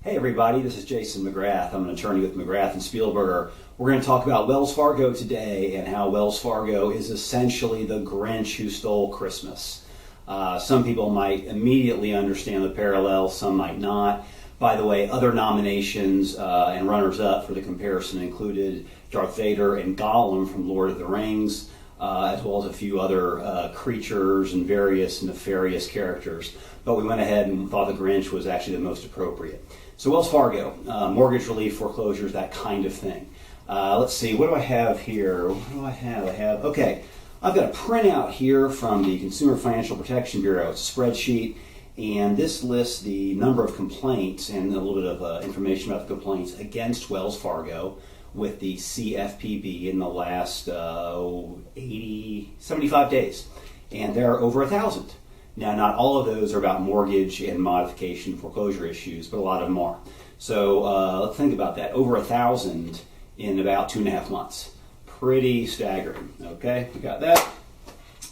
Hey everybody, this is Jason McGrath. I'm an attorney with McGrath and Spielberger. We're going to talk about Wells Fargo today and how Wells Fargo is essentially the Grinch who stole Christmas. Some people might immediately understand the parallel, some might not. By the way, other nominations and runners-up for the comparison included Darth Vader and Gollum from Lord of the Rings, as well as a few other creatures and various nefarious characters. But we went ahead and thought the Grinch was actually the most appropriate. So Wells Fargo, mortgage relief, foreclosures, that kind of thing. Let's see, what do I have here? What do I have? Okay, I've got a printout here from the Consumer Financial Protection Bureau. It's a spreadsheet, and this lists the number of complaints and a little bit of information about the complaints against Wells Fargo with the CFPB in the last 75 days. And there are over 1,000. Now, not all of those are about mortgage and modification foreclosure issues, but a lot of them are. So let's think about that. Over 1,000 in about 2.5 months. Pretty staggering. Okay, we got that.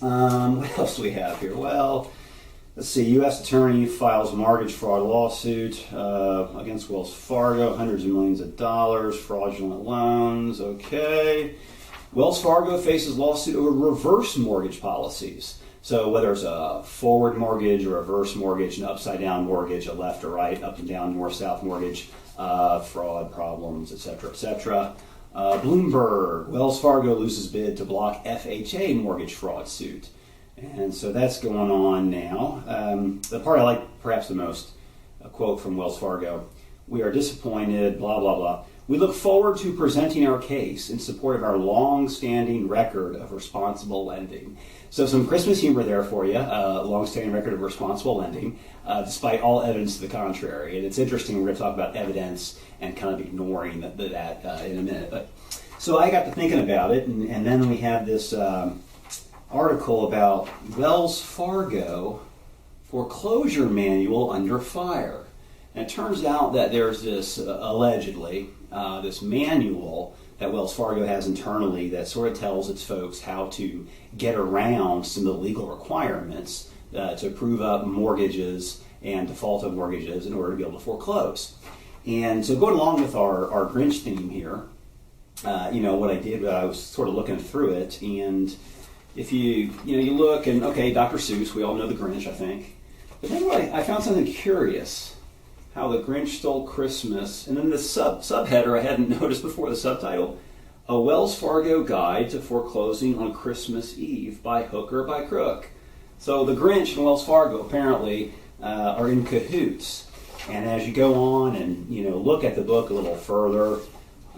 What else do we have here? Well, let's see. U.S. attorney files mortgage fraud lawsuit against Wells Fargo, hundreds of millions of dollars, fraudulent loans. Okay. Wells Fargo faces lawsuit over reverse mortgage policies. So whether it's a forward mortgage, a reverse mortgage, an upside-down mortgage, a left or right, up and down, north-south mortgage, fraud problems, etc., etc. Bloomberg, Wells Fargo loses bid to block FHA mortgage fraud suit. And so that's going on now. The part I like perhaps the most, a quote from Wells Fargo, "We are disappointed, blah, blah, blah. We look forward to presenting our case in support of our long-standing record of responsible lending." So some Christmas humor there for you, long-standing record of responsible lending, despite all evidence to the contrary. And it's interesting, we're going to talk about evidence and kind of ignoring that in a minute. But so I got to thinking about it, and then we have this article about Wells Fargo foreclosure manual under fire. And it turns out that there's this, allegedly, this manual that Wells Fargo has internally that sort of tells its folks how to get around some of the legal requirements to prove up mortgages and default on mortgages in order to be able to foreclose. And so going along with our Grinch theme here, what I did, I was sort of looking through it, and if you look, and okay, Dr. Seuss, we all know the Grinch, I think. But then I found something curious. How the Grinch Stole Christmas, and then the subheader I hadn't noticed before, the subtitle, "A Wells Fargo Guide to Foreclosing on Christmas Eve by Hook or by Crook." So the Grinch and Wells Fargo apparently are in cahoots. And as you go on and look at the book a little further,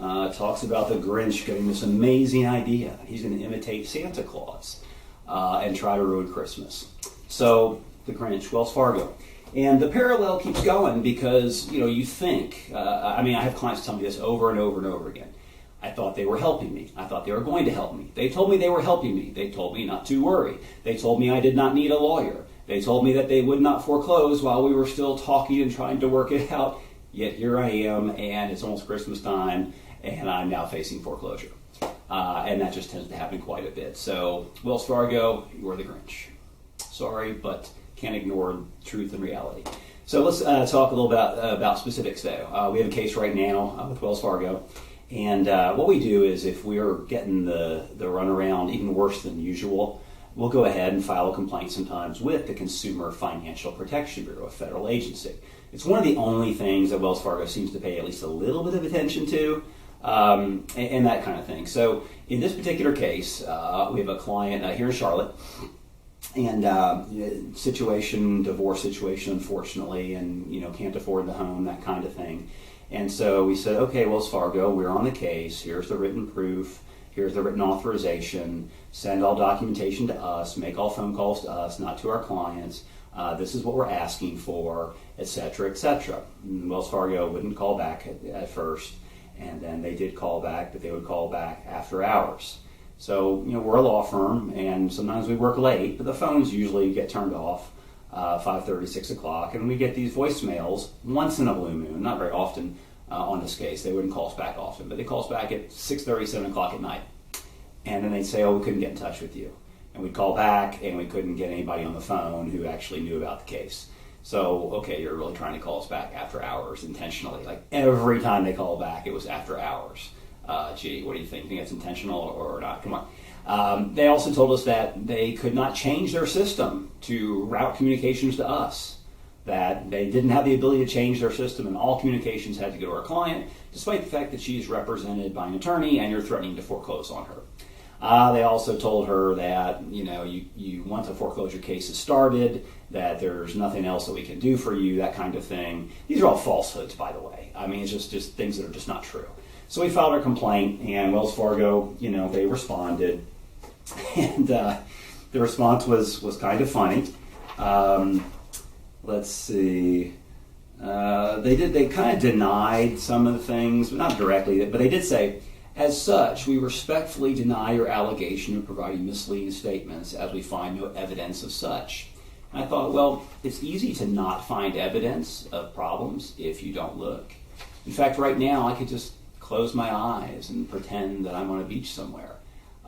it talks about the Grinch getting this amazing idea. He's going to imitate Santa Claus and try to ruin Christmas. So the Grinch, Wells Fargo. And the parallel keeps going because, you think, I have clients tell me this over and over and over again. I thought they were helping me. I thought they were going to help me. They told me they were helping me. They told me not to worry. They told me I did not need a lawyer. They told me that they would not foreclose while we were still talking and trying to work it out. Yet here I am, and it's almost Christmas time, and I'm now facing foreclosure. And that just tends to happen quite a bit. So, Wells Fargo, you're the Grinch. Sorry, but can't ignore truth and reality. So let's talk a little about specifics though. We have a case right now with Wells Fargo, and what we do is if we're getting the runaround even worse than usual, we'll go ahead and file a complaint sometimes with the Consumer Financial Protection Bureau, a federal agency. It's one of the only things that Wells Fargo seems to pay at least a little bit of attention to, and that kind of thing. So in this particular case, we have a client here in Charlotte, and divorce situation, unfortunately, and can't afford the home, that kind of thing. And so we said, okay, Wells Fargo, we're on the case. Here's the written proof. Here's the written authorization. Send all documentation to us. Make all phone calls to us, not to our clients. This is what we're asking for, etc., etc. Wells Fargo wouldn't call back at first, and then they did call back, but they would call back after hours. So, we're a law firm, and sometimes we work late, but the phones usually get turned off 5:30, 6 o'clock, and we get these voicemails once in a blue moon, not very often on this case. They wouldn't call us back often, but they call us back at 6:30, 7 o'clock at night. And then they'd say, we couldn't get in touch with you. And we'd call back, and we couldn't get anybody on the phone who actually knew about the case. So, okay, you're really trying to call us back after hours intentionally. Like every time they call back, it was after hours. Gee, what do you think? You think it's intentional or not? Come on. They also told us that they could not change their system to route communications to us, that they didn't have the ability to change their system and all communications had to go to our client, despite the fact that she's represented by an attorney and you're threatening to foreclose on her. They also told her that, you want the foreclosure cases started, that there's nothing else that we can do for you, that kind of thing. These are all falsehoods, by the way. I mean, it's just things that are just not true. So we filed our complaint, and Wells Fargo, they responded. And the response was kind of funny. Let's see. They kind of denied some of the things, but not directly, but they did say, as such, we respectfully deny your allegation of providing misleading statements as we find no evidence of such. And I thought, well, it's easy to not find evidence of problems if you don't look. In fact, right now, I could just close my eyes and pretend that I'm on a beach somewhere.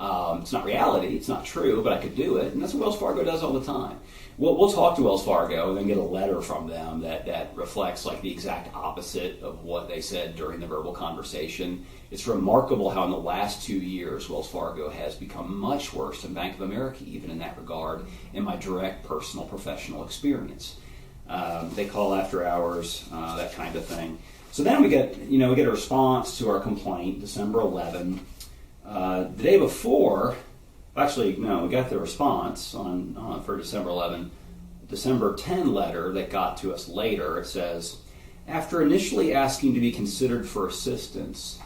It's not reality, it's not true, but I could do it, and that's what Wells Fargo does all the time. We'll talk to Wells Fargo and then get a letter from them that reflects like the exact opposite of what they said during the verbal conversation. It's remarkable how in the last 2 years Wells Fargo has become much worse than Bank of America, even in that regard, in my direct personal professional experience. They call after hours, that kind of thing. So then we get a response to our complaint, December 11. The day before, actually, no, we got the response for December 11. December 10 letter that got to us later, it says, after initially asking to be considered for assistance,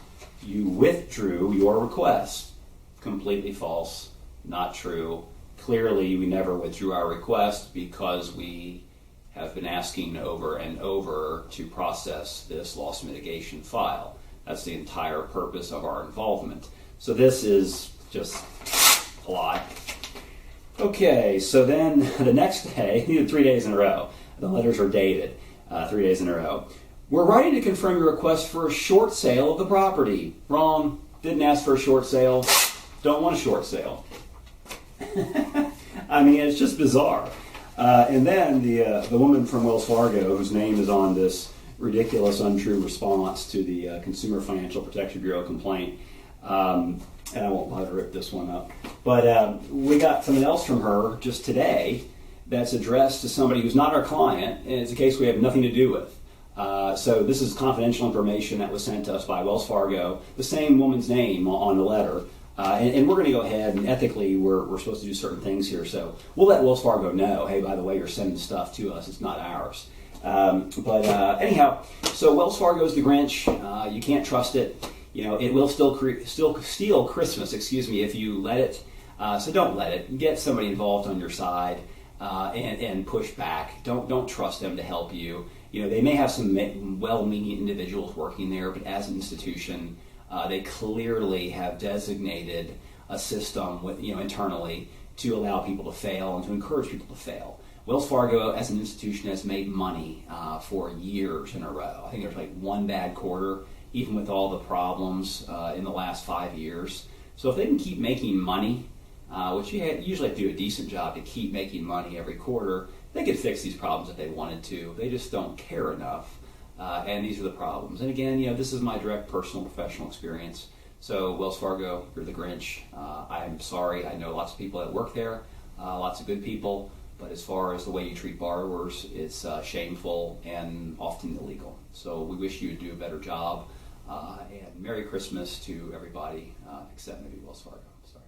you withdrew your request. Completely false, not true. Clearly, we never withdrew our request because we have been asking over and over to process this loss mitigation file. That's the entire purpose of our involvement. So this is just a lie. Okay, so then the next day, 3 days in a row, the letters are dated 3 days in a row. We're writing to confirm your request for a short sale of the property. Wrong. Didn't ask for a short sale. Don't want a short sale. I mean, it's just bizarre. And then the woman from Wells Fargo, whose name is on this ridiculous, untrue response to the Consumer Financial Protection Bureau complaint, and I won't bother to rip this one up, but we got something else from her just today that's addressed to somebody who's not our client, and it's a case we have nothing to do with. So this is confidential information that was sent to us by Wells Fargo, the same woman's name on the letter, and we're going to go ahead and ethically we're supposed to do certain things here, so we'll let Wells Fargo know, hey, by the way, you're sending stuff to us, it's not ours. But anyhow, so Wells Fargo's the Grinch, you can't trust it. It will still steal Christmas, if you let it. So don't let it. Get somebody involved on your side and push back. Don't trust them to help you. They may have some well-meaning individuals working there, but as an institution, they clearly have designated a system internally to allow people to fail and to encourage people to fail. Wells Fargo, as an institution, has made money for years in a row. I think there's like one bad quarter, even with all the problems in the last 5 years. So if they can keep making money, which you usually have to do a decent job to keep making money every quarter, they could fix these problems if they wanted to. They just don't care enough, and these are the problems. And again, this is my direct personal professional experience. So Wells Fargo, you're the Grinch. I'm sorry. I know lots of people that work there, lots of good people, but as far as the way you treat borrowers, it's shameful and often illegal. So we wish you would do a better job. And Merry Christmas to everybody, except maybe Wells Fargo. Sorry.